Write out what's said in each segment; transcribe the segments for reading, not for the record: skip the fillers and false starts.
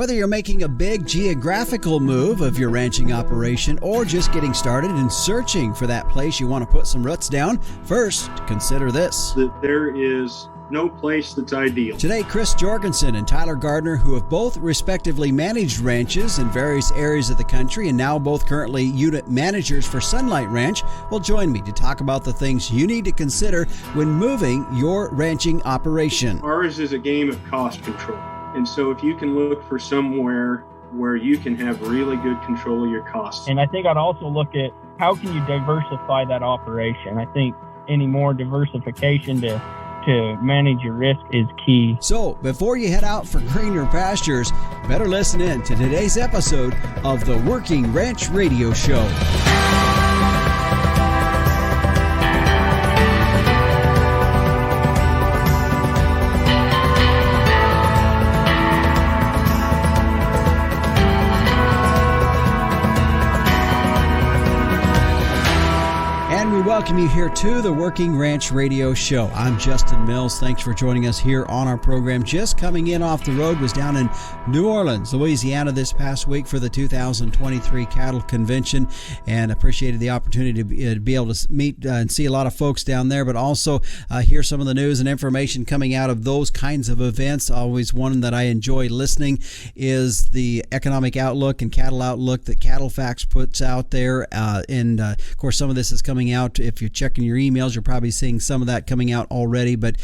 Whether you're making a big geographical move of your ranching operation or just getting started and searching for that place you want to put some roots down, first, consider this. That there is no place that's ideal. Today, Chris Jorgensen and Tyler Gardner, who have both respectively managed ranches in various areas of the country and now both currently unit managers for Sunlight Ranch, will join me to talk about the things you need to consider when moving your ranching operation. Ours is a game of cost control. And so if you can look for somewhere where you can have really good control of your costs. And I think I'd also look at how can you diversify that operation. I think any more diversification to manage your risk is key. So before you head out for greener pastures, better listen in to today's episode of the Working Ranch Radio Show. Welcome you here to the Working Ranch Radio Show. I'm Justin Mills. Thanks for joining us here on our program. Just coming in off the road, was down in New Orleans, Louisiana this past week for the 2023 Cattle Convention, and appreciated the opportunity to be able to meet and see a lot of folks down there, but also hear some of the news and information coming out of those kinds of events. Always one that I enjoy listening is the economic outlook and cattle outlook that Cattle Facts puts out there, and of course some of this is coming out. If you're checking your emails, you're probably seeing some of that coming out already, but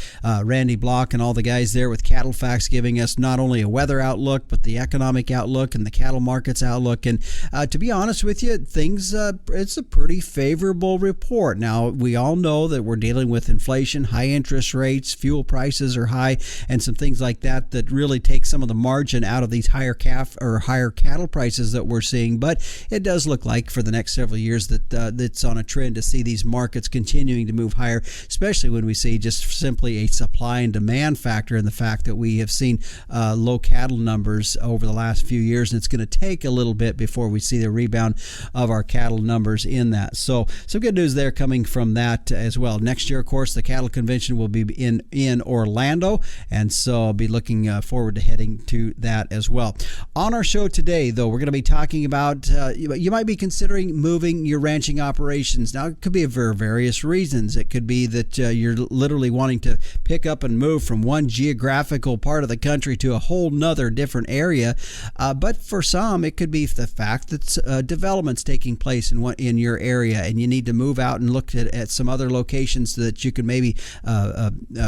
Randy Block and all the guys there with Cattle Facts giving us not only a weather outlook, but the economic outlook and the cattle markets outlook. And to be honest with you, things it's a pretty favorable report. Now, we all know that we're dealing with inflation, high interest rates, fuel prices are high, and some things like that that really take some of the margin out of these higher cattle prices that we're seeing. But it does look like for the next several years that it's on a trend to see these markets continuing to move higher, especially when we see just simply a supply and demand factor in the fact that we have seen low cattle numbers over the last few years, and it's going to take a little bit before we see the rebound of our cattle numbers in that. So some good news there coming from that as well. Next year, of course, the Cattle Convention will be in Orlando, and so I'll be looking forward to heading to that as well. On our show today, though, we're going to be talking about you might be considering moving your ranching operations. Now, it could be for various reasons. It could be that you're literally wanting to pick up and move from one geographical part of the country to a whole nother different area. But for some, it could be the fact that development's taking place in your area, and you need to move out and look at some other locations so that you can maybe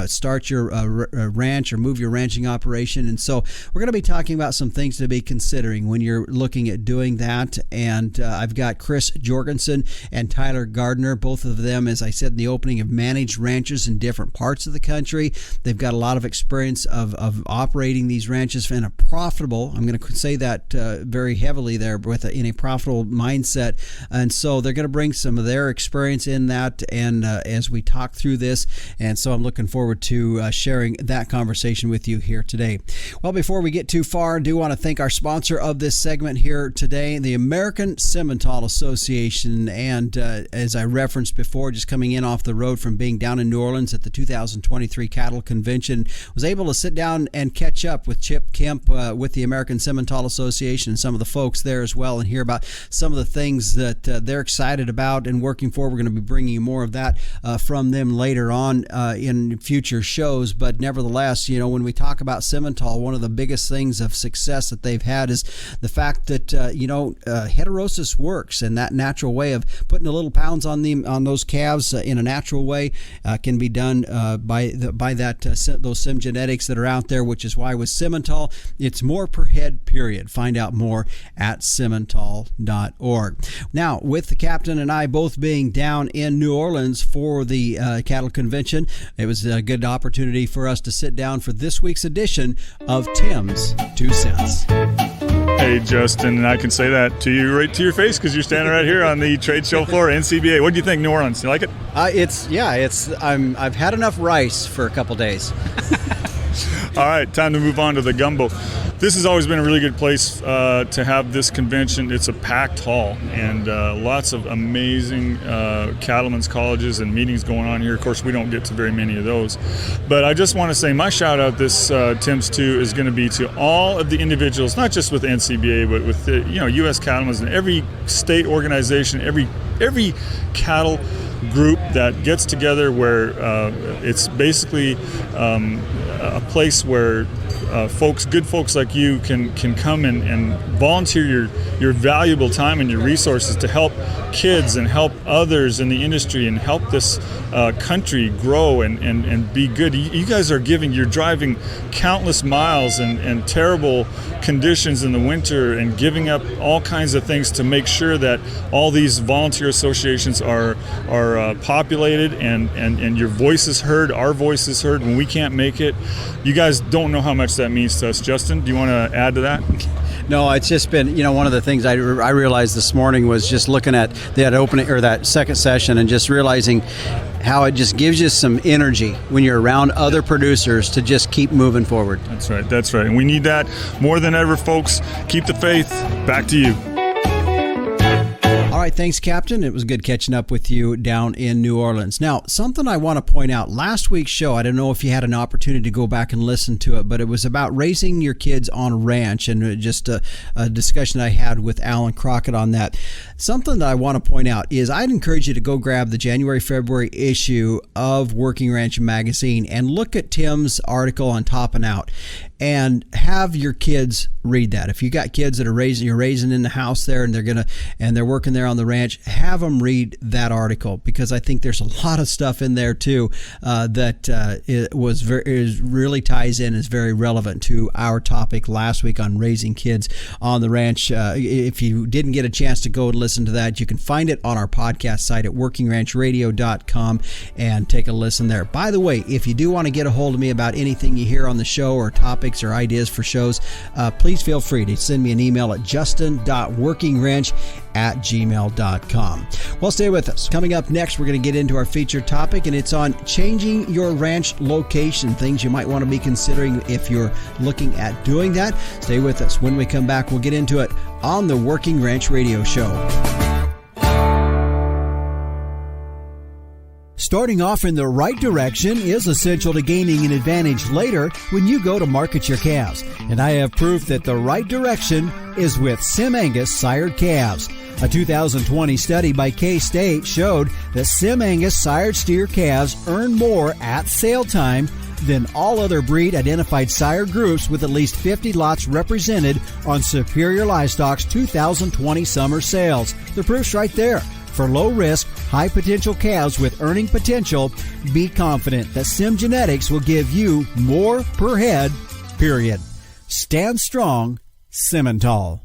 start your ranch or move your ranching operation. And so we're going to be talking about some things to be considering when you're looking at doing that. And I've got Chris Jorgensen and Tyler Gardner. Both of them, as I said in the opening, have managed ranches in different parts of the country. They've got a lot of experience of operating these ranches in a profitable, I'm going to say that very heavily there, in a profitable mindset. And so they're going to bring some of their experience in that, and as we talk through this. And so I'm looking forward to sharing that conversation with you here today. Well, before we get too far, I do want to thank our sponsor of this segment here today, the American Simmental Association. And as I referenced before, just coming in off the road from being down in New Orleans at the 2023 Cattle Convention, was able to sit down and catch up with Chip Kemp with the American Simmental Association and some of the folks there as well, and hear about some of the things that they're excited about and working for. We're going to be bringing you more of that from them later on in future shows. But nevertheless, when we talk about Simmental, one of the biggest things of success that they've had is the fact that heterosis works, and that natural way of putting a little pounds on those calves in a natural way can be done by those sim genetics that are out there, which is why with Simmental, it's more per head, period. Find out more at simmental.org. Now, with the captain and I both being down in New Orleans for the Cattle Convention, it was a good opportunity for us to sit down for this week's edition of Tim's 2 Cents. Hey, Justin, and I can say that to you right to your face because you're standing right here on the trade show floor, NCBA. What do you think, New Orleans? You like it? I've had enough rice for a couple days. All right, time to move on to the gumbo. This has always been a really good place to have this convention. It's a packed hall, and lots of amazing cattlemen's colleges and meetings going on here. Of course, we don't get to very many of those. But I just want to say my shout out this Tim's 2 is going to be to all of the individuals, not just with NCBA, but with the U.S. Cattlemen's and every state organization, every cattle group that gets together, where it's basically a place where good folks like you can come and volunteer your valuable time and your resources to help kids and help others in the industry and help this country grow and be good. You guys you're driving countless miles and terrible conditions in the winter and giving up all kinds of things to make sure that all these volunteer associations are populated and your voice is heard, our voice is heard when we can't make it. You guys don't know how much that means to us. Justin, do you want to add to that? No, it's just been, one of the things I realized this morning was just looking at that opening or that second session and just realizing how it just gives you some energy when you're around other producers to just keep moving forward. That's right. And we need that more than ever, folks. Keep the faith. Back to you. All right, thanks, Captain. It was good catching up with you down in New Orleans. Now, something I want to point out, last week's show, I don't know if you had an opportunity to go back and listen to it, but it was about raising your kids on a ranch, and just a discussion I had with Alan Crockett on that. Something that I want to point out is I'd encourage you to go grab the January-February issue of Working Ranch Magazine and look at Tim's article on Topping Out and have your kids read that. If you got kids that you're raising in the house there and they're working there on the ranch, have them read that article, because I think there's a lot of stuff in there too that really ties in, is very relevant to our topic last week on raising kids on the ranch. If you didn't get a chance to go and listen to that, you can find it on our podcast site at workingranchradio.com and take a listen there. By the way, if you do want to get a hold of me about anything you hear on the show or topics or ideas for shows, please feel free to send me an email at justin.workingranch@gmail.com. Well, stay with us. Coming up next, we're going to get into our featured topic, and it's on changing your ranch location, things you might want to be considering if you're looking at doing that. Stay with us. When we come back, we'll get into it on the Working Ranch Radio Show. Starting off in the right direction is essential to gaining an advantage later when you go to market your calves. And I have proof that the right direction is with Sim Angus sired calves. A 2020 study by K-State showed that Sim Angus sired steer calves earn more at sale time than all other breed identified sire groups, with at least 50 lots represented on Superior Livestock's 2020 summer sales. The proof's right there. For low-risk, high-potential calves with earning potential, be confident that Sim Genetics will give you more per head, period. Stand strong, Simmental.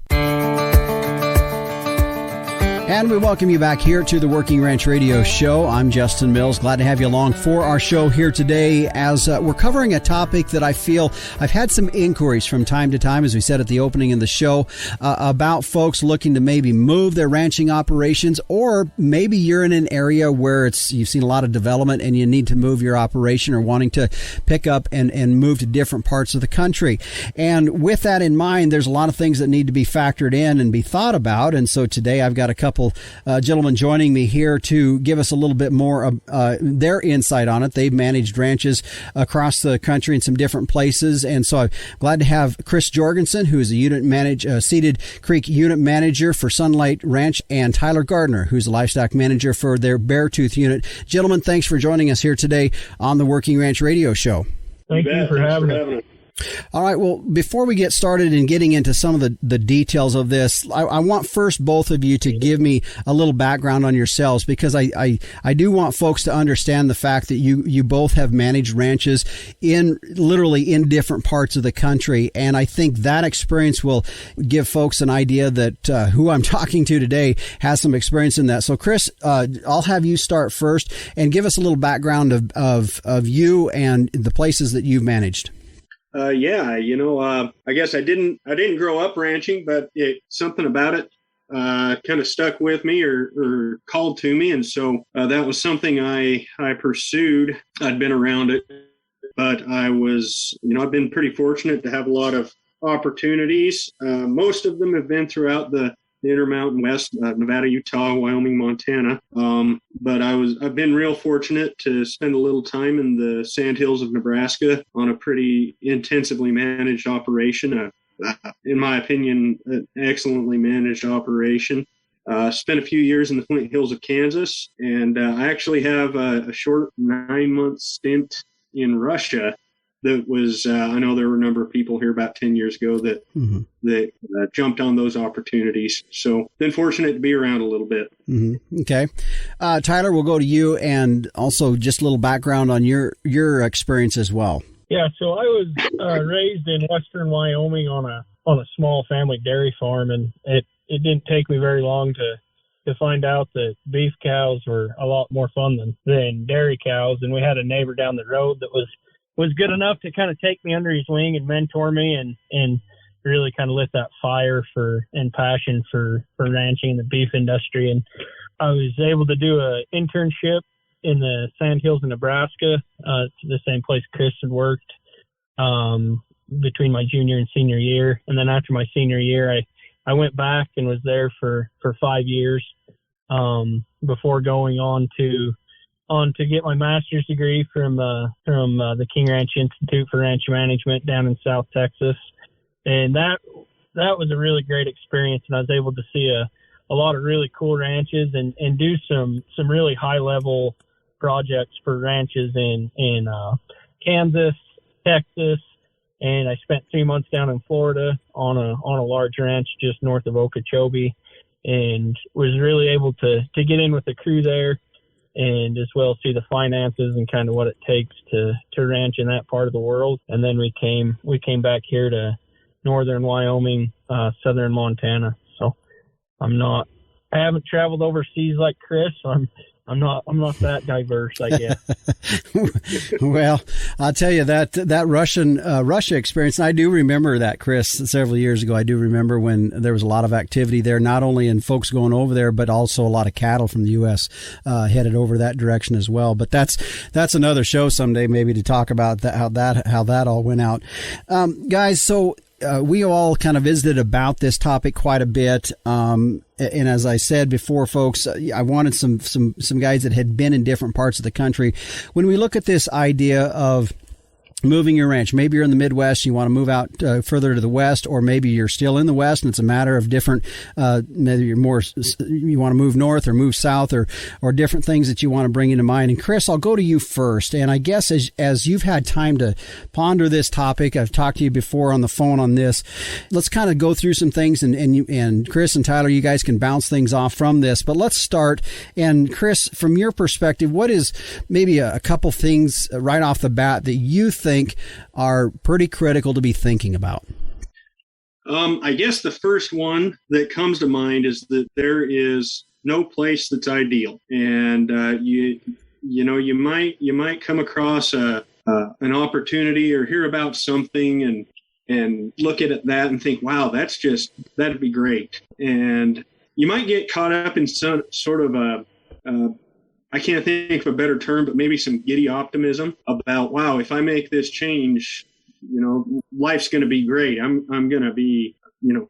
And we welcome you back here to the Working Ranch Radio Show. I'm Justin Mills. Glad to have you along for our show here today, as we're covering a topic that I feel I've had some inquiries from time to time, as we said at the opening of the show, about folks looking to maybe move their ranching operations, or maybe you're in an area where you've seen a lot of development and you need to move your operation, or wanting to pick up and move to different parts of the country. And with that in mind, there's a lot of things that need to be factored in and be thought about. And so today I've got a couple gentlemen joining me here to give us a little bit more of their insight on it. They've managed ranches across the country in some different places, and so I'm glad to have Chris Jorgensen, who is a Seated Creek unit manager for Sunlight Ranch, and Tyler Gardner, who's a livestock manager for their Beartooth unit. Gentlemen, thanks for joining us here today on the Working Ranch Radio Show. Thank you for having us. All right. Well, before we get started in getting into some of the details of this, I want first both of you to give me a little background on yourselves, because I do want folks to understand the fact that you both have managed ranches literally in different parts of the country. And I think that experience will give folks an idea that who I'm talking to today has some experience in that. So, Chris, I'll have you start first and give us a little background of you and the places that you've managed. I guess I didn't grow up ranching, but something about it kind of stuck with me or called to me. And so that was something I pursued. I'd been around it, but I was, I've been pretty fortunate to have a lot of opportunities. Most of them have been throughout the Intermountain West, Nevada, Utah, Wyoming, Montana. But I've been real fortunate to spend a little time in the sandhills of Nebraska on a pretty intensively managed operation. In my opinion, an excellently managed operation. Spent a few years in the Flint Hills of Kansas, and I actually have a short 9-month stint in Russia. That was, I know there were a number of people here about 10 years ago that jumped on those opportunities. So been fortunate to be around a little bit. Mm-hmm. Okay. Tyler, we'll go to you, and also just a little background on your experience as well. Yeah, so I was raised in western Wyoming on a small family dairy farm, and it didn't take me very long to find out that beef cows were a lot more fun than dairy cows. And we had a neighbor down the road that was good enough to kind of take me under his wing and mentor me and really kind of lit that fire and passion for ranching and the beef industry. And I was able to do an internship in the Sandhills of Nebraska, the same place Chris had worked, between my junior and senior year. And then after my senior year, I went back and was there for 5 years, before going on to get my master's degree from the King Ranch Institute for Ranch Management down in South Texas. And that was a really great experience. And I was able to see a lot of really cool ranches and do some really high level projects for ranches in Kansas, Texas. And I spent 3 months down in Florida on a large ranch just north of Okeechobee, and was really able to get in with the crew there, and as well see the finances and kind of what it takes to ranch in that part of the world. And then we came back here to northern Wyoming, southern Montana. So I haven't traveled overseas like Chris. So I'm not that diverse, I guess. Well, I'll tell you that Russia experience, and I do remember that, Chris, several years ago. I do remember when there was a lot of activity there, not only in folks going over there, but also a lot of cattle from the U.S. Headed over that direction as well. But that's another show someday, maybe, to talk about how that all went out. Guys, so we all kind of visited about this topic quite a bit. And as I said before, folks, I wanted some guys that had been in different parts of the country. When we look at this idea of moving your ranch, maybe you're in the Midwest, you want to move out further to the West, or maybe you're still in the West and it's a matter of different, maybe you want to move north or move south, or different things that you want to bring into mind. And Chris, I'll go to you first. And I guess as you've had time to ponder this topic, I've talked to you before on the phone on this, let's kind of go through some things, and Chris and Tyler, you guys can bounce things off from this. But let's start. And Chris, from your perspective, what is maybe a couple things right off the bat that you think are pretty critical to be thinking about? I guess the first one that comes to mind is that there is no place that's ideal, and you might come across an opportunity or hear about something and look at that and think, wow, that'd be great, and you might get caught up in some sort of I can't think of a better term, but maybe some giddy optimism about, wow, if I make this change, life's going to be great. I'm going to be,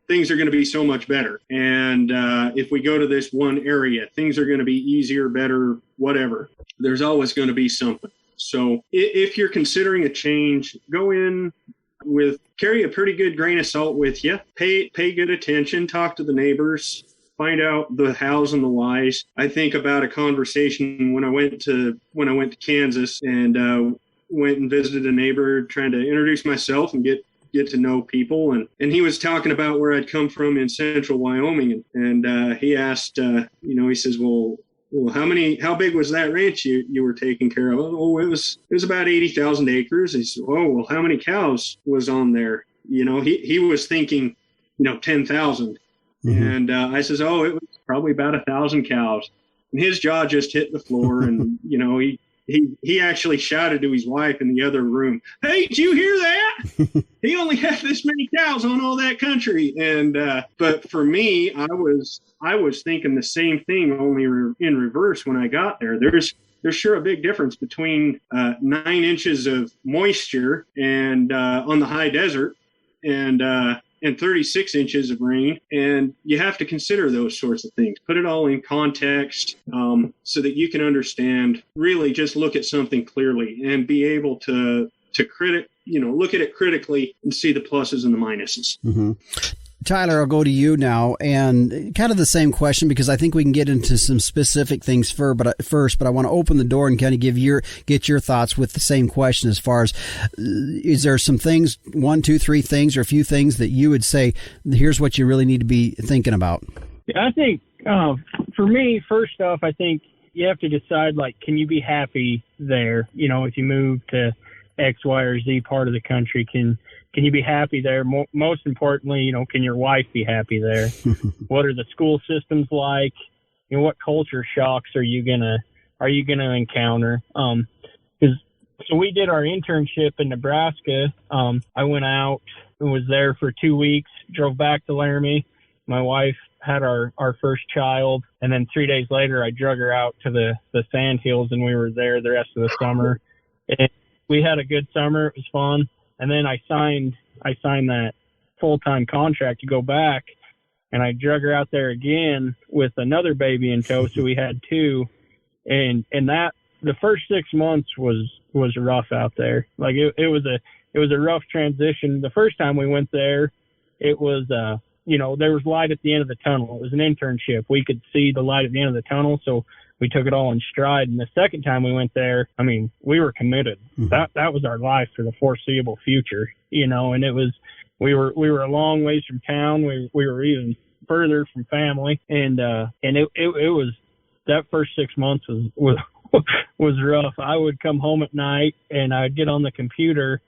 things are going to be so much better. And if we go to this one area, things are going to be easier, better, whatever. There's always going to be something. So if you're considering a change, go in carry a pretty good grain of salt with you. Pay good attention, talk to the neighbors. Find out the hows and the whys. I think about a conversation when I went to Kansas and went and visited a neighbor, trying to introduce myself and get to know people. And he was talking about where I'd come from in central Wyoming. And he asked, he says, well, how big was that ranch you were taking care of? Oh, it was about 80,000 acres. He said, oh, well, how many cows was on there? He was thinking, 10,000. Mm-hmm. And I says, oh, it was probably about 1,000 cows. And his jaw just hit the floor. And, he actually shouted to his wife in the other room, hey, did you hear that? He only had this many cows on all that country. And but for me, I was thinking the same thing, only in reverse when I got there. There's sure a big difference between 9 inches of moisture and on the high desert and 36 inches of rain. And you have to consider those sorts of things. Put it all in context so that you can understand, really just look at something clearly and be able to look at it critically and see the pluses and the minuses. Mm-hmm. Tyler, I'll go to you now, and kind of the same question, because I think we can get into some specific things first, but I want to open the door and kind of get your thoughts with the same question as far as, is there some things, 1, 2, 3 things, or a few things that you would say, here's what you really need to be thinking about? Yeah, I think for me, first off, I think you have to decide, like, can you be happy there? You know, if you move to X, Y, or Z part of the country, can you be happy there? Most importantly, you know, can your wife be happy there? What are the school systems like? You know, what culture shocks are you gonna encounter? So we did our internship in Nebraska. I went out and was there for 2 weeks, drove back to Laramie. My wife had our first child, and then 3 days later, I drug her out to the sand hills, and we were there the rest of the summer. And we had a good summer. It was fun. And then I signed that full-time contract to go back, and I drug her out there again with another baby in tow. So we had 2, and that the first 6 months was rough out there. Like it was a rough transition. The first time we went there, it was there was light at the end of the tunnel. It was an internship. We could see the light at the end of the tunnel, so we took it all in stride. And the second time we went there, I mean, we were committed. Mm-hmm. That was our life for the foreseeable future, you know, and it was, we were a long ways from town. We were even further from family. And it was, that first 6 months was rough. I would come home at night and I'd get on the computer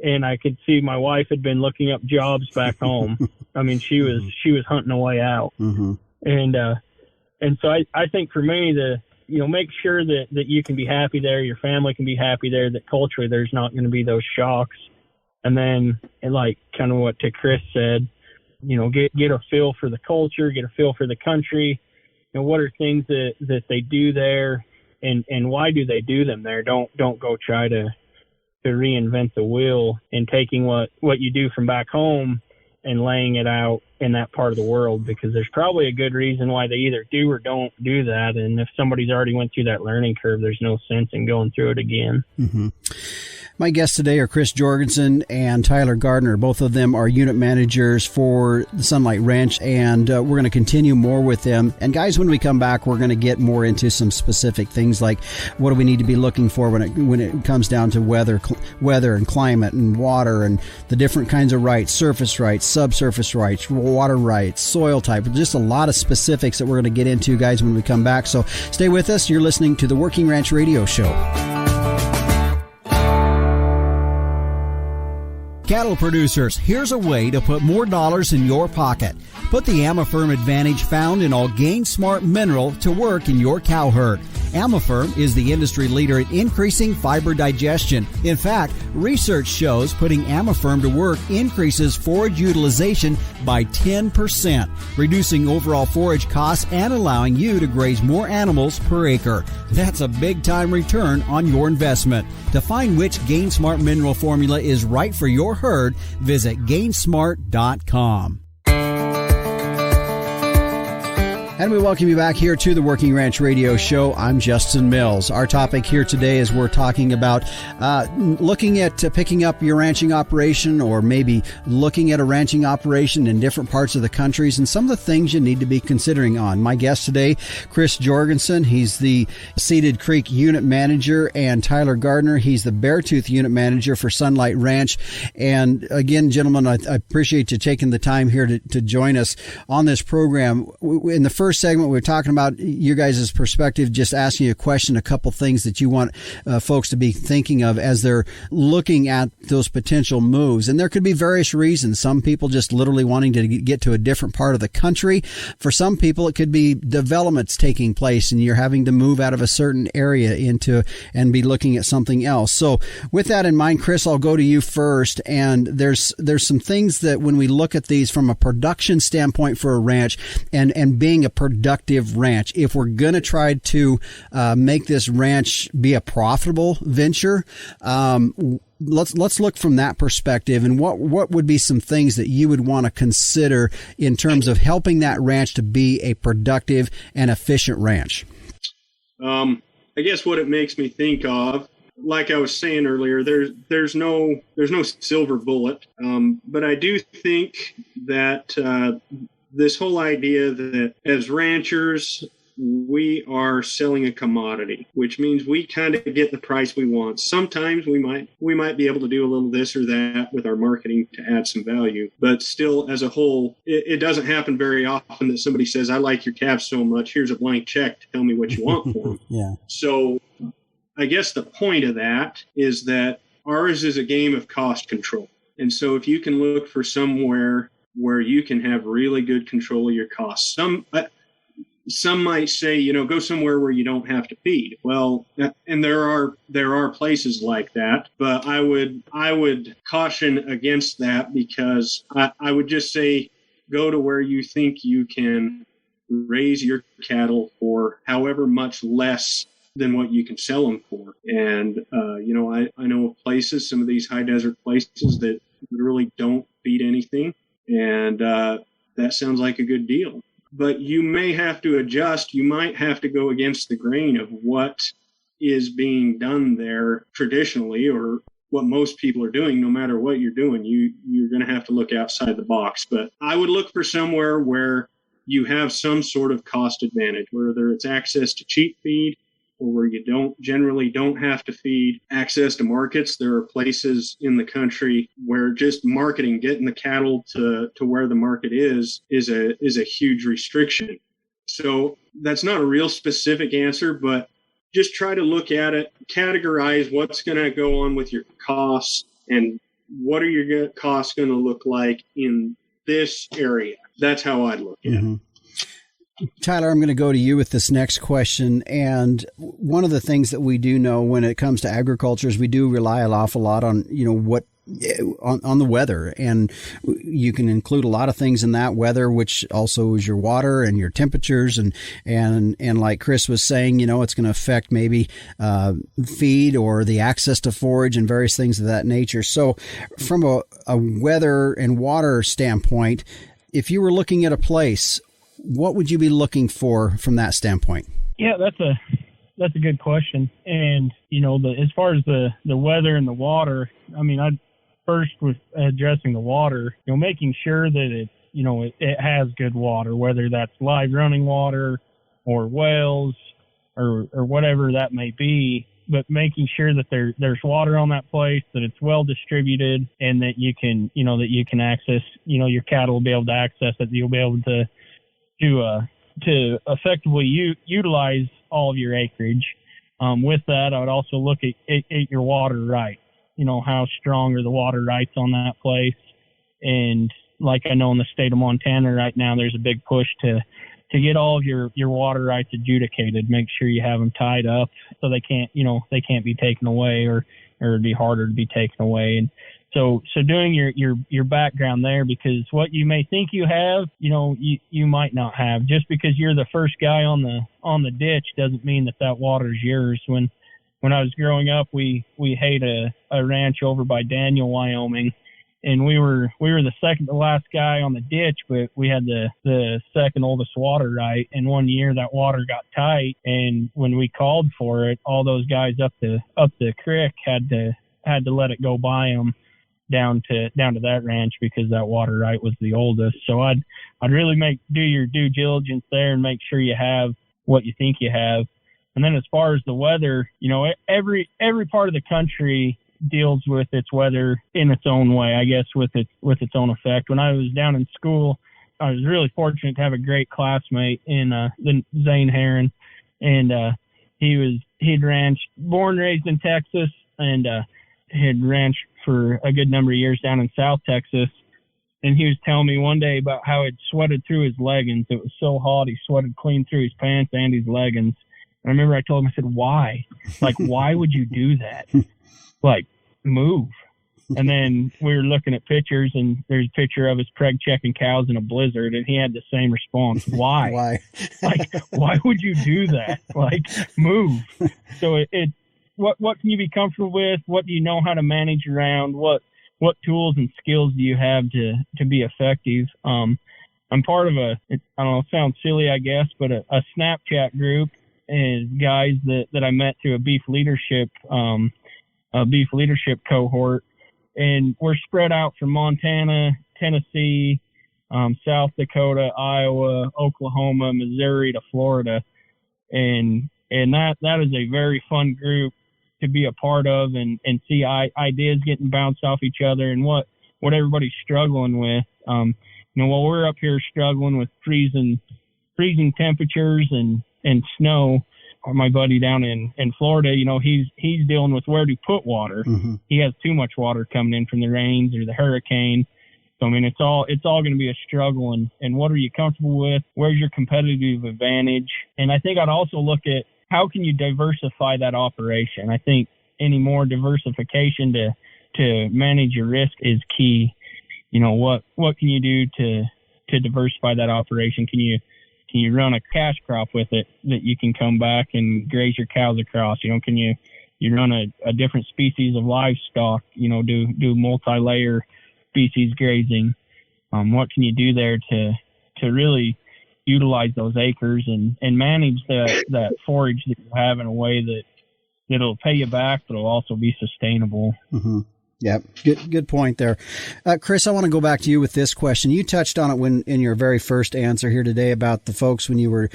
and I could see my wife had been looking up jobs back home. I mean, she was hunting a way out. Mm-hmm. And so I think for me, make sure that you can be happy there, your family can be happy there, that culturally there's not going to be those shocks. And then, and like kind of what Chris said, you know, get a feel for the culture, get a feel for the country, and what are things that they do there, and why do they do them there? Don't go try to reinvent the wheel and taking what you do from back home and laying it out in that part of the world, because there's probably a good reason why they either do or don't do that. And if somebody's already went through that learning curve, there's no sense in going through it again. Mm-hmm. My guests today are Chris Jorgensen and Tyler Gardner. Both of them are unit managers for the Sunlight Ranch, and we're going to continue more with them. And guys, when we come back, we're going to get more into some specific things like what do we need to be looking for when it comes down to weather and climate and water and the different kinds of rights, surface rights, subsurface rights, water rights, soil type. Just a lot of specifics that we're going to get into, guys, when we come back. So stay with us. You're listening to the Working Ranch Radio Show. Cattle producers, here's a way to put more dollars in your pocket. Put the Amifirm advantage found in all Gain Smart mineral to work in your cow herd. Amifirm is the industry leader in increasing fiber digestion. In fact, research shows putting Amifirm to work increases forage utilization by 10%, reducing overall forage costs and allowing you to graze more animals per acre. That's a big-time return on your investment. To find which Gain Smart mineral formula is right for your herd, visit Gainsmart.com. And we welcome you back here to the Working Ranch Radio Show. I'm Justin Mills. Our topic here today is we're talking about looking at picking up your ranching operation, or maybe looking at a ranching operation in different parts of the countries, and some of the things you need to be considering on. My guest today, Chris Jorgensen. He's the Seated Creek Unit Manager, and Tyler Gardner. He's the Beartooth Unit Manager for Sunlight Ranch. And again, gentlemen, I appreciate you taking the time here to join us on this program. In the first segment, we were talking about your guys' perspective, just asking you a question, a couple things that you want folks to be thinking of as they're looking at those potential moves. And there could be various reasons. Some people just literally wanting to get to a different part of the country. For some people, it could be developments taking place and you're having to move out of a certain area into and be looking at something else. So with that in mind, Chris, I'll go to you first. And there's some things that when we look at these from a production standpoint for a ranch and being a productive ranch? If we're going to try to make this ranch be a profitable venture, let's look from that perspective. And what would be some things that you would want to consider in terms of helping that ranch to be a productive and efficient ranch? I guess what it makes me think of, like I was saying earlier, there's no silver bullet. But I do think that this whole idea that as ranchers, we are selling a commodity, which means we kind of get the price we want. Sometimes we might be able to do a little this or that with our marketing to add some value, but still as a whole, it doesn't happen very often that somebody says, I like your calves so much, here's a blank check to tell me what you want for them. Yeah. So I guess the point of that is that ours is a game of cost control. And so if you can look for somewhere where you can have really good control of your costs, some might say, go somewhere where you don't have to feed. Well, and there are places like that, but I would caution against that, because I would just say go to where you think you can raise your cattle for however much less than what you can sell them for. And, I know of places, some of these high desert places that really don't feed anything. And that sounds like a good deal. But you may have to adjust. You might have to go against the grain of what is being done there traditionally, or what most people are doing. No matter what you're doing, you're going to have to look outside the box. But I would look for somewhere where you have some sort of cost advantage, whether it's access to cheap feed or where you generally don't have to feed, access to markets. There are places in the country where just marketing, getting the cattle to where the market is a huge restriction. So that's not a real specific answer, but just try to look at it, categorize what's going to go on with your costs and what are your costs going to look like in this area. That's how I'd look at it. Tyler, I'm going to go to you with this next question. And one of the things that we do know when it comes to agriculture is we do rely an awful lot on, on the weather. And you can include a lot of things in that weather, which also is your water and your temperatures. And like Chris was saying, it's going to affect maybe feed or the access to forage and various things of that nature. So from a weather and water standpoint, if you were looking at a place, what would you be looking for from that standpoint? Yeah, that's a good question. And, as far as the weather and the water, I'd first with addressing the water, making sure that it has good water, whether that's live running water or wells or whatever that may be, but making sure that there's water on that place, that it's well distributed, and that you can access, your cattle will be able to access it. You'll be able to effectively utilize all of your acreage. With that, I would also look at your water rights. How strong are the water rights on that place? And like I know in the state of Montana right now, there's a big push to get all of your water rights adjudicated. Make sure you have them tied up so they can't be taken away, or it'd be harder to be taken away. And so doing your background there, because what you may think you have, you might not have. Just because you're the first guy on the ditch doesn't mean that water's yours. When I was growing up, we had a ranch over by Daniel, Wyoming, and we were the second to last guy on the ditch, but we had the second oldest water right. And one year that water got tight, and when we called for it, all those guys up the creek had to let it go by them down to that ranch, because that water right was the oldest. So I'd really do your due diligence there and make sure you have what you think you have. And then as far as the weather, every part of the country deals with its weather in its own way, I guess, with its own effect. When I was down in school, I was really fortunate to have a great classmate in Zane Heron, and he'd ranched, born, raised in Texas, and had ranched for a good number of years down in South Texas. And he was telling me one day about how it sweated through his leggings. It was so hot, he sweated clean through his pants and his leggings. And I remember I told him, I said, why? Like, why would you do that? Like, move. And then we were looking at pictures, and there's a picture of us preg checking cows in a blizzard, and he had the same response. Why? Why? Like, why would you do that? Like, move. So what can you be comfortable with? What do you know how to manage around? What tools and skills do you have to be effective? I'm part of I don't know, it sounds silly, I guess, but a Snapchat group and guys that I met through a beef leadership cohort. And we're spread out from Montana, Tennessee, South Dakota, Iowa, Oklahoma, Missouri to Florida. And that is a very fun group to be a part of and see ideas getting bounced off each other and what everybody's struggling with. While we're up here struggling with freezing temperatures and snow, my buddy down in Florida, he's dealing with where to put water. Mm-hmm. He has too much water coming in from the rains or the hurricane. So, I mean, it's all going to be a struggle. And what are you comfortable with? Where's your competitive advantage? And I think I'd also look at how can you diversify that operation. I think any more diversification to manage your risk is key. What can you do to diversify that operation? Can you run a cash crop with it that you can come back and graze your cows across? Can you run a different species of livestock? Do multi-layer species grazing? What can you do there to really utilize those acres and manage that forage that you have in a way that'll pay you back, but it'll also be sustainable? Mm-hmm. Yeah, good point there. Chris, I want to go back to you with this question. You touched on it in your very first answer here today about the folks when you were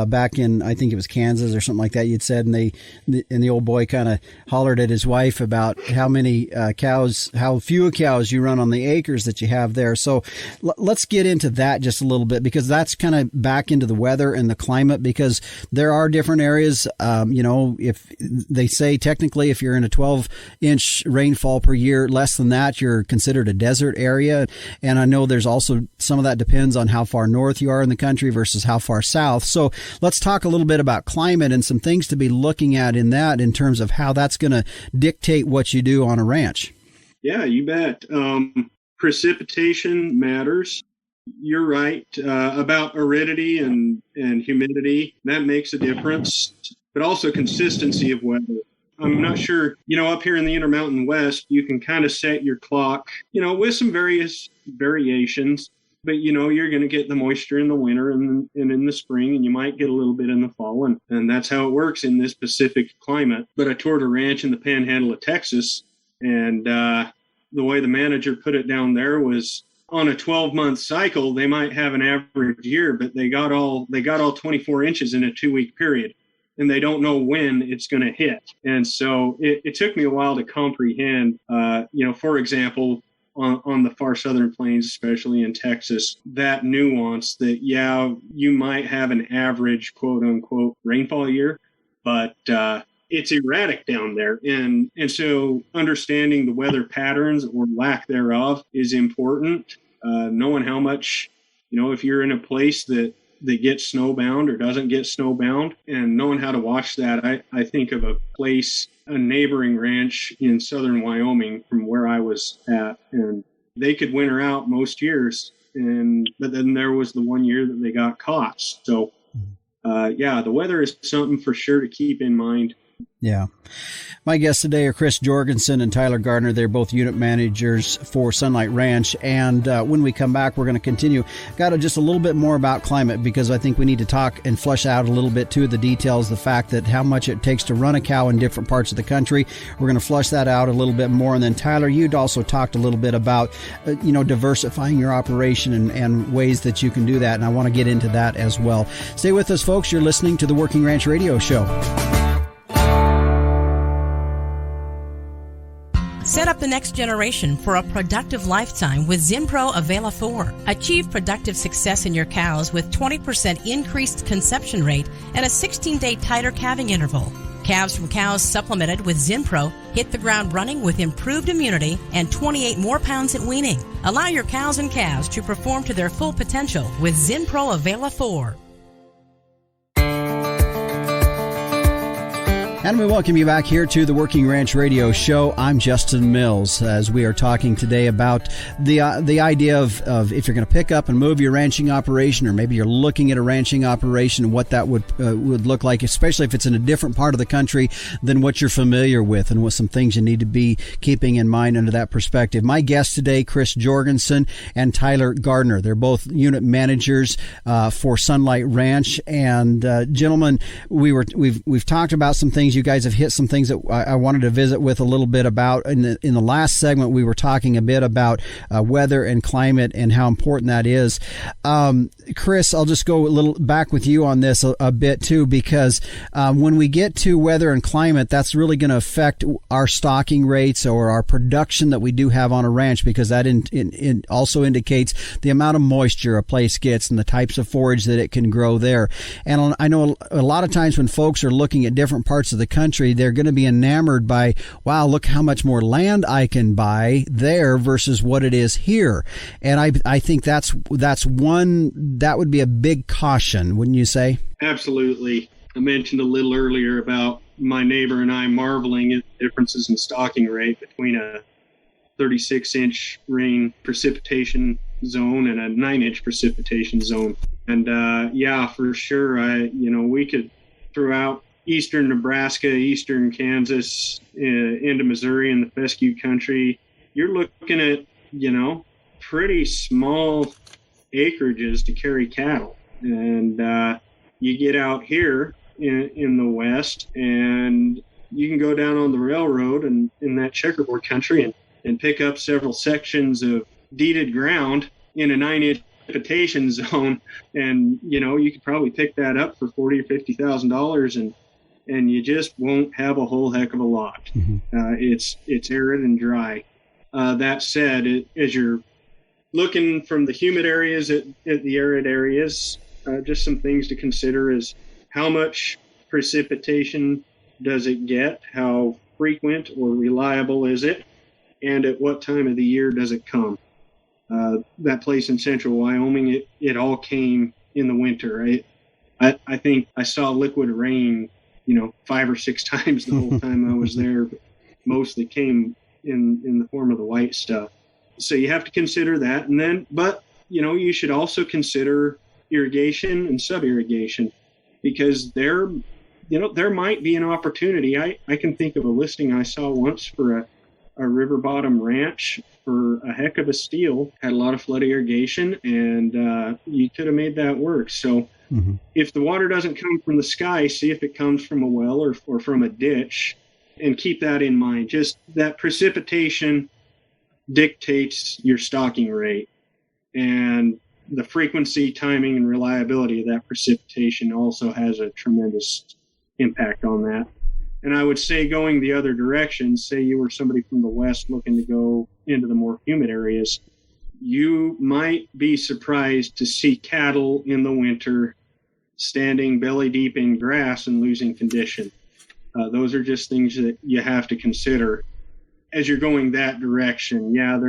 back in, I think it was Kansas or something like that, you'd said, and the old boy kind of hollered at his wife about how few cows you run on the acres that you have there. So let's get into that just a little bit, because that's kind of back into the weather and the climate, because there are different areas. If they say technically if you're in a 12-inch rainfall per year, less than that, you're considered a desert area. And I know there's also some of that depends on how far north you are in the country versus how far south. So let's talk a little bit about climate and some things to be looking at in that in terms of how that's going to dictate what you do on a ranch. Yeah, you bet. Precipitation matters. You're right about aridity and humidity. That makes a difference, but also consistency of weather. I'm not sure, up here in the Intermountain West, you can kind of set your clock, with some various variations, but, you're going to get the moisture in the winter and in the spring, and you might get a little bit in the fall. And that's how it works in this Pacific climate. But I toured a ranch in the panhandle of Texas, and the way the manager put it down there was on a 12-month cycle, they might have an average year, but they got all 24 inches in a 2-week period. And they don't know when it's going to hit. And so it took me a while to comprehend, for example, on the far southern plains, especially in Texas, that nuance that, you might have an average, quote unquote, rainfall year, but it's erratic down there. And so understanding the weather patterns or lack thereof is important. Knowing how much, if you're in a place that gets snowbound or doesn't get snowbound, and knowing how to watch that. I think of a neighboring ranch in southern Wyoming from where I was at, and they could winter out most years, but then there was the one year that they got caught. So, the weather is something for sure to keep in mind. Yeah. My guests today are Chris Jorgensen and Tyler Gardner. They're both unit managers for Sunlight Ranch. And when we come back, we're going to continue. Got just a little bit more about climate, because I think we need to talk and flesh out a little bit, too, the details, the fact that how much it takes to run a cow in different parts of the country. We're going to flesh that out a little bit more. And then, Tyler, you'd also talked a little bit about, diversifying your operation and ways that you can do that. And I want to get into that as well. Stay with us, folks. You're listening to the Working Ranch Radio Show. Set up the next generation for a productive lifetime with Zinpro Avela 4. Achieve productive success in your cows with 20% increased conception rate and a 16-day tighter calving interval. Calves from cows supplemented with Zinpro hit the ground running with improved immunity and 28 more pounds at weaning. Allow your cows and calves to perform to their full potential with Zinpro Avela 4. And we welcome you back here to the Working Ranch Radio Show. I'm Justin Mills, as we are talking today about the idea of if you're going to pick up and move your ranching operation, or maybe you're looking at a ranching operation, and what that would look like, especially if it's in a different part of the country than what you're familiar with, and what some things you need to be keeping in mind under that perspective. My guests today, Chris Jorgensen and Tyler Gardner. They're both unit managers for Sunlight Ranch. And gentlemen, we've talked about some things. You guys have hit some things that I wanted to visit with a little bit about. In the last segment, we were talking a bit about weather and climate and how important that is. Chris, I'll just go a little back with you on this a bit too, because when we get to weather and climate, that's really going to affect our stocking rates or our production that we do have on a ranch, because that also indicates the amount of moisture a place gets and the types of forage that it can grow there. And I know a lot of times when folks are looking at different parts of the country, they're going to be enamored by, wow, look how much more land I can buy there versus what it is here. And I think that would be a big caution, wouldn't you say? Absolutely. I mentioned a little earlier about my neighbor and I marveling at differences in stocking rate between a 36-inch rain precipitation zone and a 9-inch precipitation zone. And yeah, for sure, we could throughout eastern Nebraska, eastern Kansas, into Missouri and the fescue country, you're looking at, pretty small acreages to carry cattle. And you get out here in the West, and you can go down on the railroad and in that checkerboard country and pick up several sections of deeded ground in a 9-inch precipitation zone. And, you could probably pick that up for $40,000 or $50,000 and you just won't have a whole heck of a lot. Mm-hmm. It's arid and dry. That said, as you're looking from the humid areas at the arid areas, just some things to consider is how much precipitation does it get? How frequent or reliable is it? And at what time of the year does it come? That place in central Wyoming, it all came in the winter. I think I saw liquid rain 5 or 6 times the whole time I was there, but mostly came in the form of the white stuff. So you have to consider that. And then, but, you should also consider irrigation and sub-irrigation, because there might be an opportunity. I can think of a listing I saw once for a river bottom ranch for a heck of a steal, had a lot of flood irrigation, and you could have made that work. So mm-hmm. If the water doesn't come from the sky, see if it comes from a well or from a ditch, and keep that in mind. Just that precipitation dictates your stocking rate, and the frequency, timing, and reliability of that precipitation also has a tremendous impact on that. And I would say, going the other direction, say you were somebody from the West looking to go into the more humid areas, you might be surprised to see cattle in the winter standing belly deep in grass and losing condition. Those are just things that you have to consider as you're going that direction. Yeah,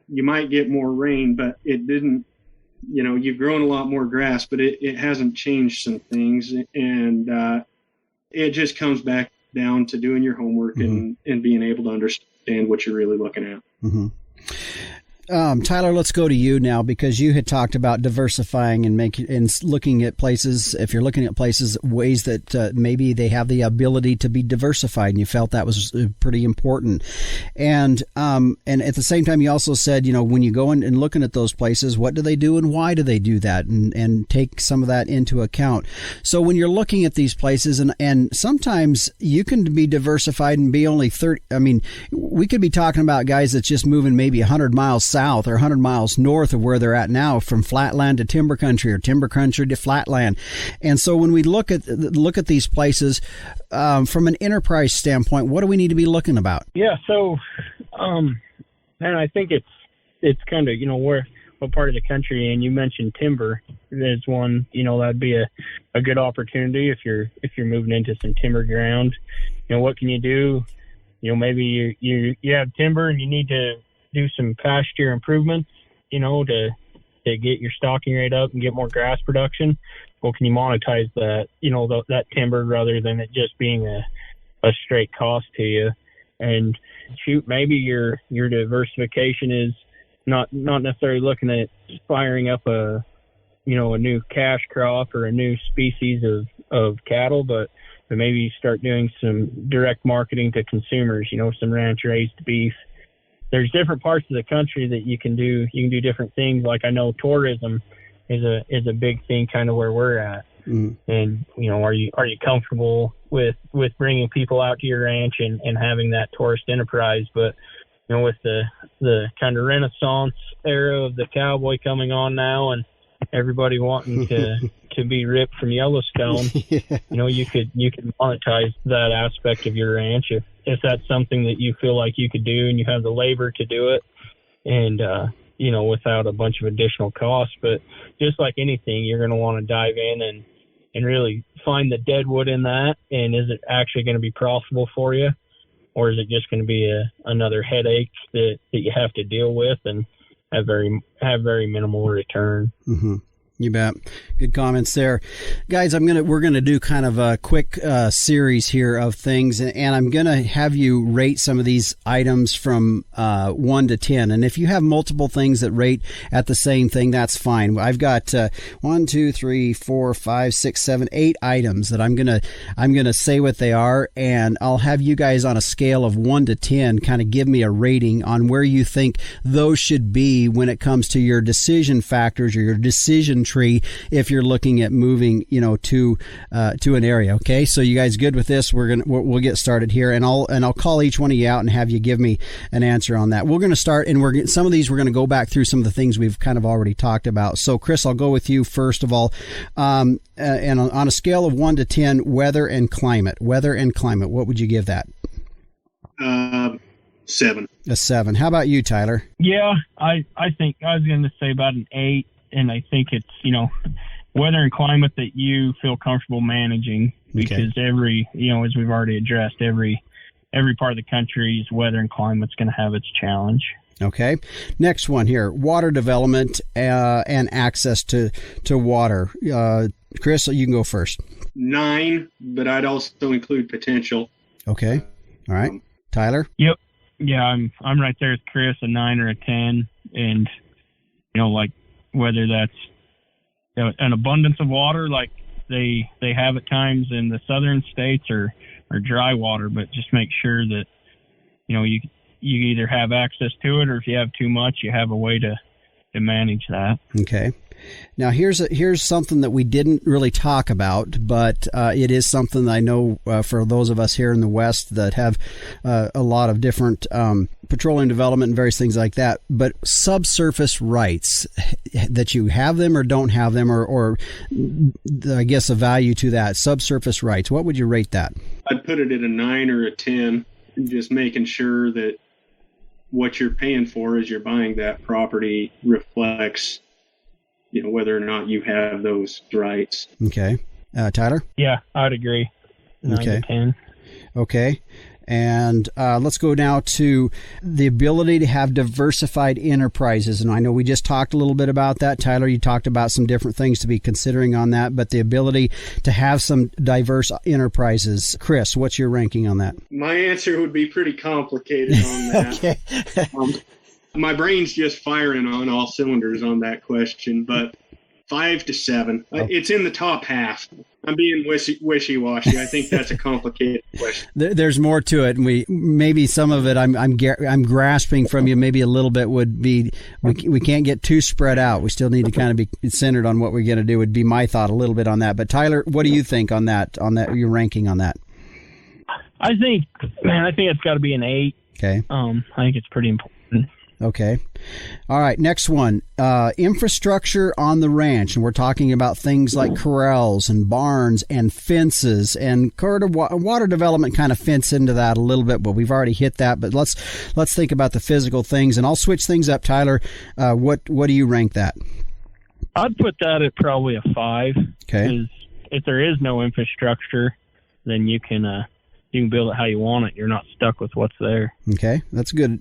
you might get more rain, but it didn't, you've grown a lot more grass, but it hasn't changed some things. And it just comes back down to doing your homework mm-hmm. and being able to understand what you're really looking at. Mm-hmm. Tyler, let's go to you now, because you had talked about diversifying and looking at places. If you're looking at places, ways that maybe they have the ability to be diversified, and you felt that was pretty important. And at the same time, you also said, when you go in and looking at those places, what do they do and why do they do that, and take some of that into account. So when you're looking at these places, and sometimes you can be diversified and be only 30. I mean, we could be talking about guys that's just moving maybe 100 miles south or 100 miles north of where they're at now, from flatland to timber country or timber country to flatland. And so when we look at these places from an enterprise standpoint, what do we need to be looking about? Yeah, so and I think it's kind of what part of the country, and you mentioned timber. There's one, that'd be a good opportunity if you're moving into some timber ground. What can you do? Maybe you have timber and you need to do some pasture improvements, to get your stocking rate up and get more grass production. Well, can you monetize that, that timber, rather than it just being a straight cost to you. And shoot, maybe your diversification is not necessarily looking at firing up a new cash crop or a new species of cattle, but maybe you start doing some direct marketing to consumers, some ranch raised beef. There's different parts of the country that you can do different things. Like I know tourism is a big thing kind of where we're at. Mm. And, are you comfortable with bringing people out to your ranch and having that tourist enterprise? But, with the kind of Renaissance era of the cowboy coming on now and everybody wanting to be ripped from Yellowstone, yeah. You could monetize that aspect of your ranch if that's something that you feel like you could do and you have the labor to do it and, without a bunch of additional costs. But just like anything, you're going to want to dive in and really find the deadwood in that. And is it actually going to be profitable for you? Or is it just going to be another headache that you have to deal with and have very minimal return? Mm-hmm. You bet. Good comments there. Guys, we're gonna do kind of a quick series here of things, and I'm gonna have you rate some of these items from 1 to 10. And if you have multiple things that rate at the same thing, that's fine. I've got 1, 2, 3, 4, 5, 6, 7, 8 items that I'm gonna say what they are, and I'll have you guys on a scale of 1 to 10 kind of give me a rating on where you think those should be when it comes to your decision factors or your decision tree if you're looking at moving to an area. Okay, so you guys good with this? We'll get started here, and I'll call each one of you out and have you give me an answer on that. We're going to start, and some of these we're going to go back through some of the things we've kind of already talked about. So Chris, I'll go with you first of all, and on a scale of 1 to 10, weather and climate, what would you give that? 7. A 7. How about you, Tyler? Yeah, I think I was going to say about an 8. And I think it's, weather and climate that you feel comfortable managing, because every, as we've already addressed, every part of the country's weather and climate's going to have its challenge. Okay. Next one here, water development and access to water. Chris, you can go first. 9, but I'd also include potential. Okay. All right. Tyler? Yep. Yeah, I'm right there with Chris, a 9 or a 10. And, whether that's an abundance of water like they have at times in the southern states or dry water, but just make sure that, you either have access to it, or if you have too much, you have a way to manage that. Okay. Now, here's something that we didn't really talk about, but it is something that I know for those of us here in the West that have a lot of different petroleum development and various things like that, but subsurface rights, that you have them or don't have them, or I guess a value to that, subsurface rights, what would you rate that? I'd put it at a 9 or a 10, just making sure that what you're paying for as you're buying that property reflects whether or not you have those rights. Okay. Tyler? Yeah, I'd agree. 9 to 10. Okay. And let's go now to the ability to have diversified enterprises. And I know we just talked a little bit about that. Tyler, you talked about some different things to be considering on that, but the ability to have some diverse enterprises. Chris, what's your ranking on that? My answer would be pretty complicated on that. Okay. My brain's just firing on all cylinders on that question, but 5 to 7. Oh. It's in the top half. I'm being wishy-washy. I think that's a complicated question. There's more to it, and maybe some of it I'm grasping from you. Maybe a little bit would be we can't get too spread out. We still need to kind of be centered on what we're going to do. Would be my thought a little bit on that. But Tyler, what do you think on that? Your ranking on that? I think it's got to be an 8. Okay. I think it's pretty important. Okay. All right. Next one, infrastructure on the ranch. And we're talking about things like corrals and barns and fences, and water development kind of fits into that a little bit, but we've already hit that. But let's think about the physical things, and I'll switch things up. Tyler, what do you rank that? I'd put that at probably a 5. Okay. Because if there is no infrastructure, then you can build it how you want it. You're not stuck with what's there. Okay, that's good.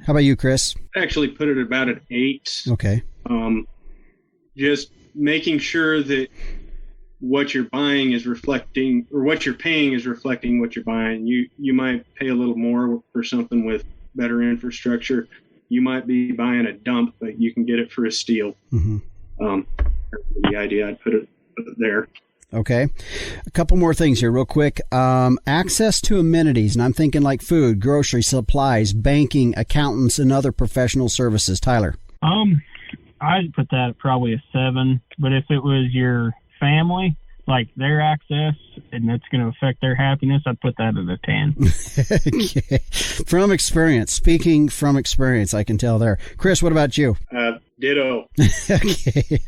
How about you, Chris? I actually put it about an 8. Okay. Just making sure that what you're buying is reflecting, or what you're paying is reflecting what you're buying. You might pay a little more for something with better infrastructure. You might be buying a dump, but you can get it for a steal. Mm-hmm. The idea, I'd put it there. Okay. A couple more things here real quick. Access to amenities, and I'm thinking like food, grocery, supplies, banking, accountants, and other professional services. Tyler? I'd put that at probably a 7, but if it was your family, like their access, and that's going to affect their happiness, I'd put that at a 10. Okay. From experience, speaking from experience, I can tell there. Chris, what about you? Ditto. Okay.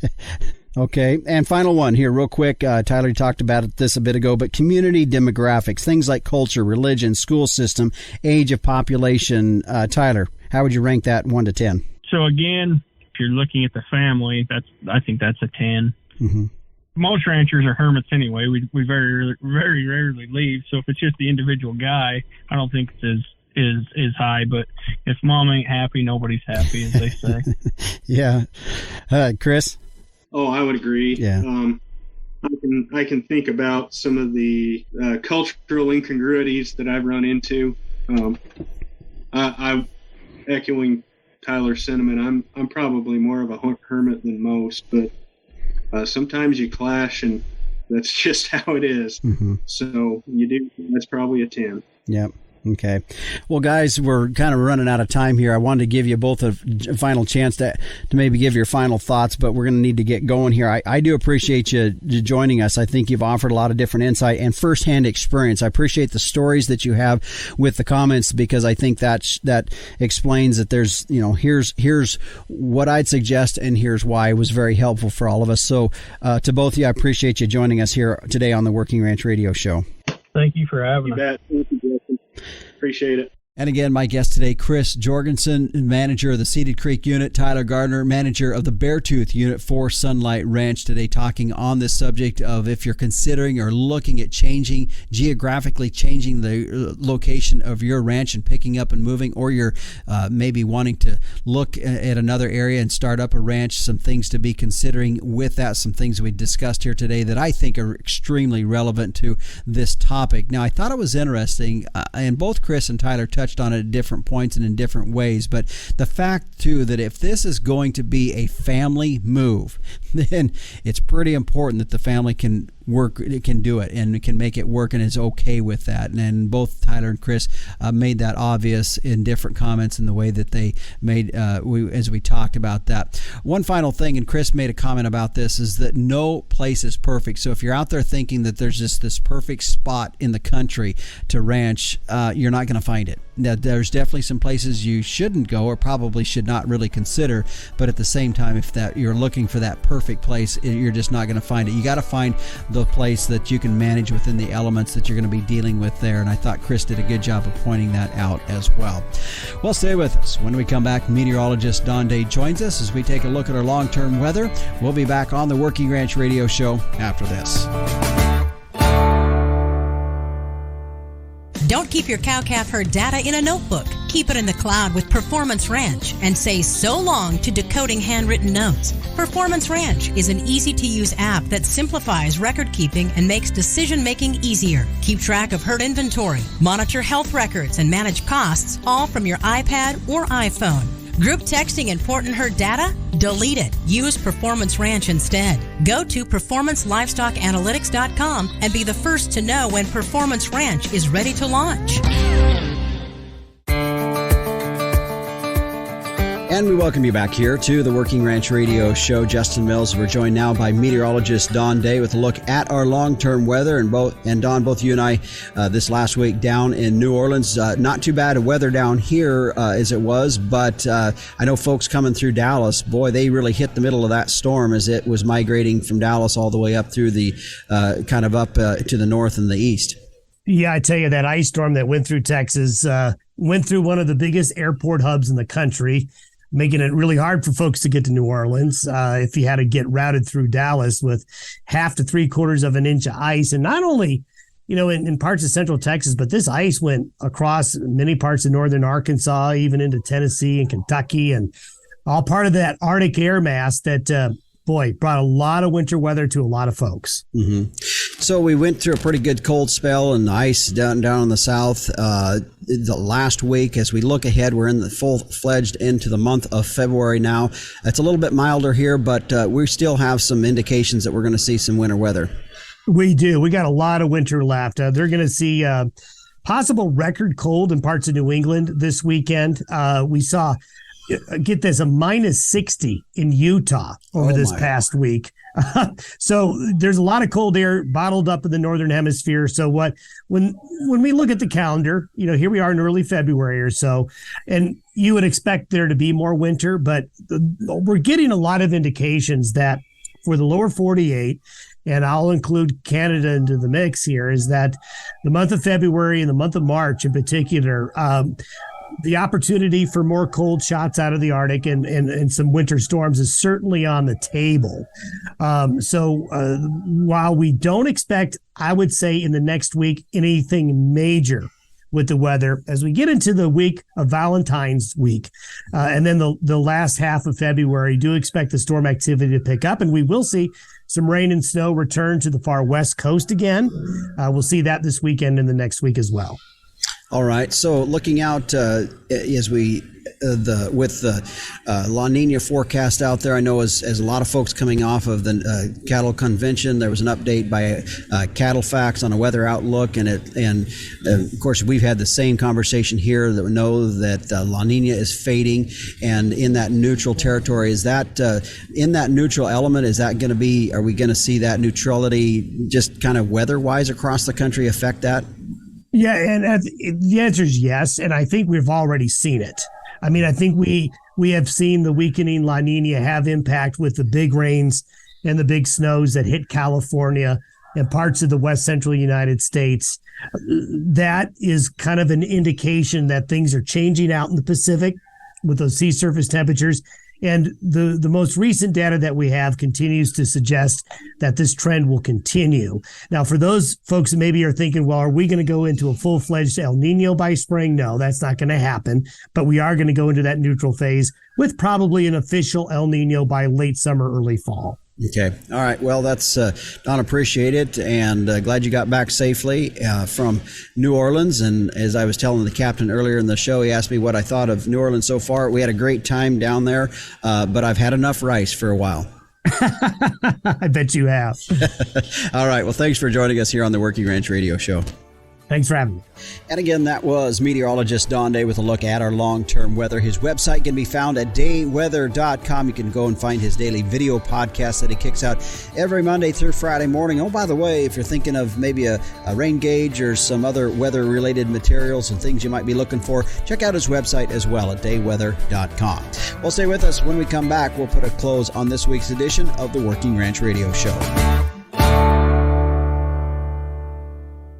Okay. And final one here real quick. Tyler talked about this a bit ago, but community demographics, things like culture, religion, school system, age of population. Tyler, how would you rank that 1 to 10? So again, if you're looking at the family, I think that's a 10. Mm-hmm. Most ranchers are hermits anyway. We very, very rarely leave. So if it's just the individual guy, I don't think it's as high. But if mom ain't happy, nobody's happy, as they say. Yeah. Chris? Oh, I would agree. Yeah. I can think about some of the cultural incongruities that I've run into. I echoing Tyler's sentiment. I'm probably more of a hermit than most, but sometimes you clash, and that's just how it is. Mm-hmm. So you do. That's probably a 10. Yep. Okay. Well, guys, we're kind of running out of time here. I wanted to give you both a final chance to maybe give your final thoughts, but we're going to need to get going here. I do appreciate you joining us. I think you've offered a lot of different insight and firsthand experience. I appreciate the stories that you have with the comments, because I think that explains that there's, here's what I'd suggest and here's why. It was very helpful for all of us. So to both of you, I appreciate you joining us here today on the Working Ranch Radio Show. Thank you for having us. You bet. Thank you, Justin. Appreciate it. And again, my guest today, Chris Jorgensen, manager of the Ceded Creek Unit, Tyler Gardner, manager of the Beartooth Unit for Sunlight Ranch, today talking on this subject of if you're considering or looking at geographically changing the location of your ranch and picking up and moving, or you're maybe wanting to look at another area and start up a ranch, some things to be considering with that, some things we discussed here today that I think are extremely relevant to this topic. Now, I thought it was interesting, and both Chris and Tyler touched on it at different points and in different ways, but the fact too that if this is going to be a family move, then it's pretty important that the family can do it and can make it work and is okay with that. And both Tyler and Chris made that obvious in different comments in the way that they made as we talked about that. One final thing, and Chris made a comment about this, is that no place is perfect. So if you're out there thinking that there's just this perfect spot in the country to ranch, you're not going to find it. Now, there's definitely some places you shouldn't go or probably should not really consider, but at the same time, if that you're looking for that perfect place, you're just not going to find it. You got to find the place that you can manage within the elements that you're going to be dealing with there, and I thought Chris did a good job of pointing that out as well. Well, stay with us. When we come back, meteorologist Don Day joins us as we take a look at our long-term weather. We'll be back on the Working Ranch Radio Show after this. Don't keep your cow-calf herd data in a notebook. Keep it in the cloud with Performance Ranch and say so long to decoding handwritten notes. Performance Ranch is an easy-to-use app that simplifies record-keeping and makes decision-making easier. Keep track of herd inventory, monitor health records, and manage costs, all from your iPad or iPhone. Group texting important herd data? Delete it. Use Performance Ranch instead. Go to performancelivestockanalytics.com and be the first to know when Performance Ranch is ready to launch. And we welcome you back here to the Working Ranch Radio Show. Justin Mills. We're joined now by meteorologist Don Day with a look at our long-term weather. And Don, both you and I, this last week down in New Orleans, not too bad of weather down here as it was, but I know folks coming through Dallas, boy, they really hit the middle of that storm as it was migrating from Dallas all the way up through the kind of up to the north and the east. Yeah, I tell you, that ice storm that went through Texas went through one of the biggest airport hubs in the country, making it really hard for folks to get to New Orleans if you had to get routed through Dallas with 1/2 to 3/4 of an inch of ice. And not only, in parts of central Texas, but this ice went across many parts of northern Arkansas, even into Tennessee and Kentucky, and all part of that Arctic air mass that boy, brought a lot of winter weather to a lot of folks. Mm-hmm. So we went through a pretty good cold spell and ice down in the south the last week. As we look ahead, we're in the full-fledged into the month of February now. It's a little bit milder here, but we still have some indications that we're going to see some winter weather. We do. We got a lot of winter left. They're going to see possible record cold in parts of New England this weekend. We saw, get this, a minus 60 in Utah over this past week. So there's a lot of cold air bottled up in the northern hemisphere. So when we look at the calendar, here we are in early February or so, and you would expect there to be more winter, but we're getting a lot of indications that for the lower 48, and I'll include Canada into the mix here, is that the month of February and the month of March in particular, the opportunity for more cold shots out of the Arctic and some winter storms is certainly on the table. So while we don't expect, I would say in the next week, anything major with the weather, as we get into the week of Valentine's week and then the last half of February, do expect the storm activity to pick up, and we will see some rain and snow return to the far west coast again. We'll see that this weekend and the next week as well. All right. So looking out as we with the La Nina forecast out there, I know as a lot of folks coming off of the cattle convention, there was an update by Cattle Facts on a weather outlook, and of course we've had the same conversation here that we know that La Nina is fading, and in that neutral territory, is that in that neutral element, is that going to be? Are we going to see that neutrality just kind of weather-wise across the country affect that? Yeah, and the answer is yes, and I think we've already seen it. I mean, I think we have seen the weakening La Nina have impact with the big rains and the big snows that hit California and parts of the west central United States. That is kind of an indication that things are changing out in the Pacific with those sea surface temperatures. And the most recent data that we have continues to suggest that this trend will continue. Now, for those folks that maybe are thinking, well, are we going to go into a full-fledged El Nino by spring? No, that's not going to happen. But we are going to go into that neutral phase with probably an official El Nino by late summer, early fall. Okay. All right. Well, that's Don, appreciate it, and glad you got back safely from New Orleans. And as I was telling the captain earlier in the show, he asked me what I thought of New Orleans so far. We had a great time down there, but I've had enough rice for a while. I bet you have. All right. Well, thanks for joining us here on the Working Ranch Radio Show. Thanks for having me. And again, that was meteorologist Don Day with a look at our long-term weather. His website can be found at dayweather.com. You can go and find his daily video podcast that he kicks out every Monday through Friday morning. Oh, by the way, if you're thinking of maybe a rain gauge or some other weather-related materials and things you might be looking for, check out his website as well at dayweather.com. Well, stay with us. When we come back, we'll put a close on this week's edition of the Working Ranch Radio Show.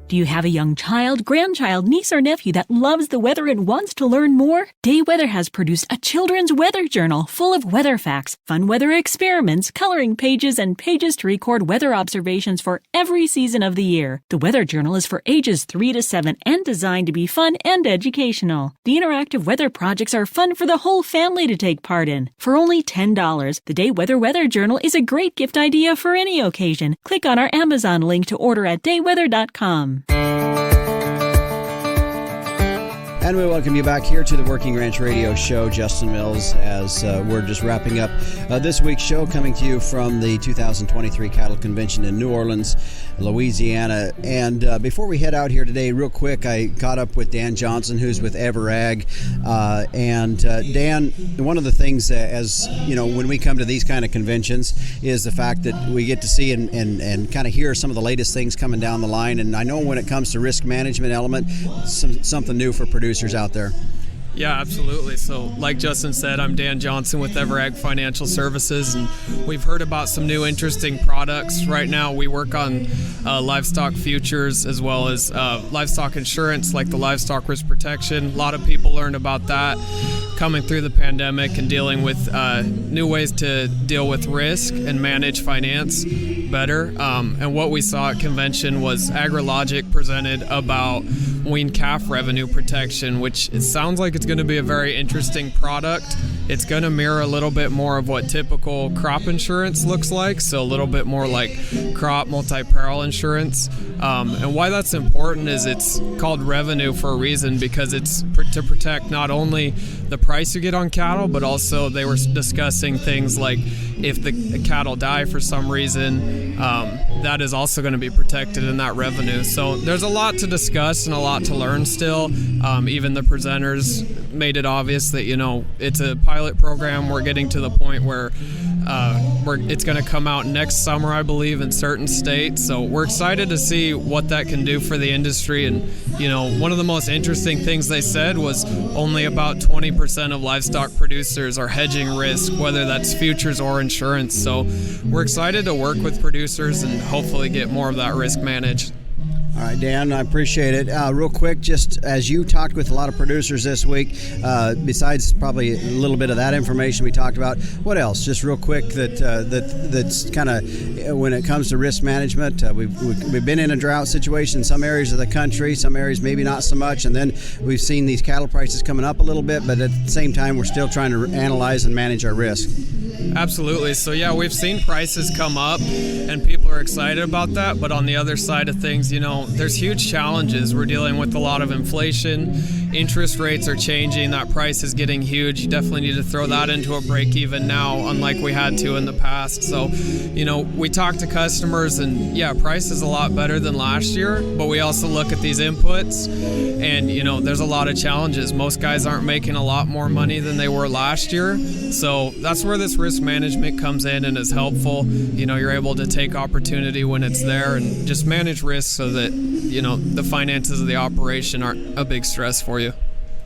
Do you have a young child, grandchild, niece, or nephew that loves the weather and wants to learn more? Day Weather has produced a children's weather journal full of weather facts, fun weather experiments, coloring pages, and pages to record weather observations for every season of the year. The weather journal is for ages 3 to 7 and designed to be fun and educational. The interactive weather projects are fun for the whole family to take part in. For only $10, the Day Weather Journal is a great gift idea for any occasion. Click on our Amazon link to order at dayweather.com. And we welcome you back here to the Working Ranch Radio Show. Justin Mills, as we're just wrapping up this week's show, coming to you from the 2023 Cattle Convention in New Orleans, Louisiana. And before we head out here today, real quick, I caught up with Dan Johnson, who's with Everag. Dan, one of the things, as you know, when we come to these kind of conventions, is the fact that we get to see and kind of hear some of the latest things coming down the line. And I know when it comes to risk management element, something new for producers out there. Yeah, absolutely. So like Justin said, I'm Dan Johnson with Everag Financial Services, and we've heard about some new interesting products. Right now we work on livestock futures as well as livestock insurance, like the livestock risk protection. A lot of people learned about that coming through the pandemic and dealing with new ways to deal with risk and manage finance better. And what we saw at convention was AgriLogic presented about wean calf revenue protection, which it sounds like it's going to be a very interesting product it's going to mirror a little bit more of what typical crop insurance looks like, so a little bit more like crop multi-peril insurance. And why that's important is it's called revenue for a reason, because it's to protect not only the price you get on cattle, but also they were discussing things like if the cattle die for some reason, that is also going to be protected in that revenue. So there's a lot to discuss and a lot to learn still. Even the presenters made it obvious that, it's a pilot program. We're getting to the point where it's going to come out next summer, I believe, in certain states. So we're excited to see what that can do for the industry. And, one of the most interesting things they said was only about 20% of livestock producers are hedging risk, whether that's futures or insurance. So we're excited to work with producers and hopefully get more of that risk managed. All right, Dan, I appreciate it. Real quick, just as you talked with a lot of producers this week, besides probably a little bit of that information we talked about, what else? Just real quick that's kind of, when it comes to risk management, we've been in a drought situation in some areas of the country, some areas maybe not so much, and then we've seen these cattle prices coming up a little bit, but at the same time, we're still trying to analyze and manage our risk. Absolutely. So yeah, we've seen prices come up and people are excited about that. But on the other side of things, there's huge challenges. We're dealing with a lot of inflation. Interest rates are changing. That price is getting huge. You definitely need to throw that into a break even now, unlike we had to in the past. So, we talk to customers and yeah, price is a lot better than last year, but we also look at these inputs and, there's a lot of challenges. Most guys aren't making a lot more money than they were last year. So that's where this risk management comes in and is helpful. You're able to take opportunity when it's there and just manage risk so that, the finances of the operation aren't a big stress for you.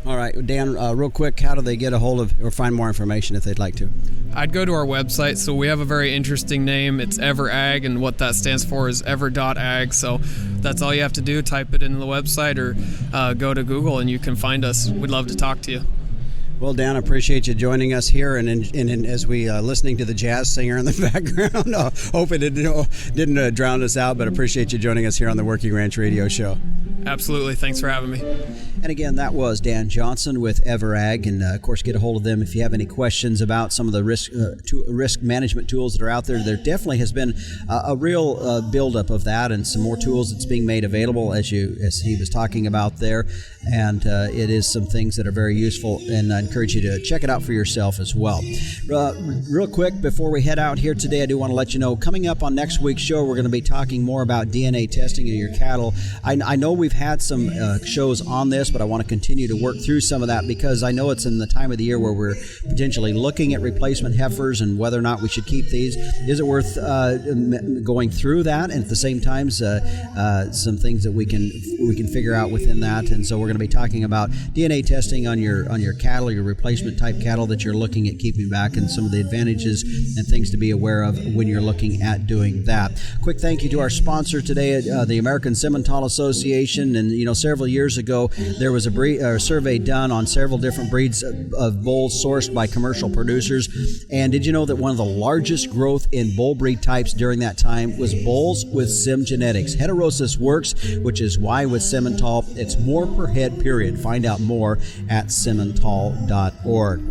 All right, Dan, real quick, how do they get a hold of or find more information if they'd like to? I'd go to our website. So we have a very interesting name. It's EverAg, and what that stands for is ever.ag. So that's all you have to do. Type it into the website or go to Google and you can find us. We'd love to talk to you. Well, Dan, I appreciate you joining us here, and as we listening to the jazz singer in the background, hoping it didn't drown us out, but appreciate you joining us here on the Working Ranch Radio Show. Absolutely. Thanks for having me. And again, that was Dan Johnson with EverAg, and of course, get a hold of them if you have any questions about some of the risk management tools that are out there. There definitely has been a real buildup of that, and some more tools that's being made available as he was talking about there, and it is some things that are very useful, and I encourage you to check it out for yourself as well. Real quick, before we head out here today, I do want to let you know, coming up on next week's show, we're going to be talking more about DNA testing of your cattle. I know we've had some shows on this, but I want to continue to work through some of that because I know it's in the time of the year where we're potentially looking at replacement heifers and whether or not we should keep these. Is it worth going through that, and at the same time some things that we can figure out within that? And so we're going to be talking about DNA testing on your cattle, your replacement type cattle that you're looking at keeping back, and some of the advantages and things to be aware of when you're looking at doing that. Quick thank you to our sponsor today, the American Simmental Association. And several years ago there was a survey done on several different breeds of bulls sourced by commercial producers. And did you know that one of the largest growth in bull breed types during that time was bulls with Sim genetics? Heterosis works, which is why with Simmental it's more per head, period. Find out more at simmental.org.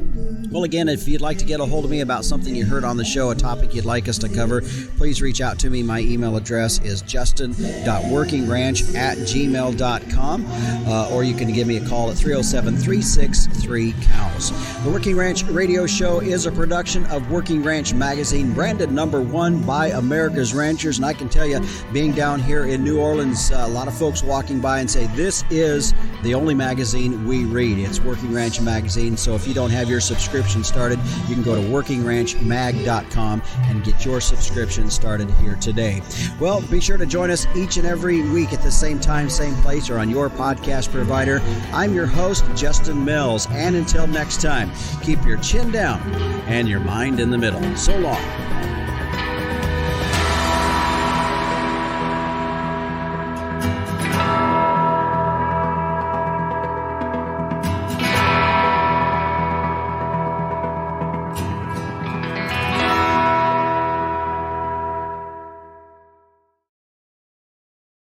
Well, again, if you'd like to get a hold of me about something you heard on the show, a topic you'd like us to cover, please reach out to me. My email address is justin.workingranch@gmail.com, or you can give me a call at 307-363-COWS. The Working Ranch Radio Show is a production of Working Ranch Magazine, branded #1 by America's Ranchers. And I can tell you, being down here in New Orleans, a lot of folks walking by and say, this is the only magazine we read. It's Working Ranch Magazine. So if you don't have your subscription started, you can go to workingranchmag.com and get your subscription started here today. Well, be sure to join us each and every week at the same time, same place, or on your podcast provider. I'm your host, Justin Mills, and until next time, keep your chin down and your mind in the middle. So long.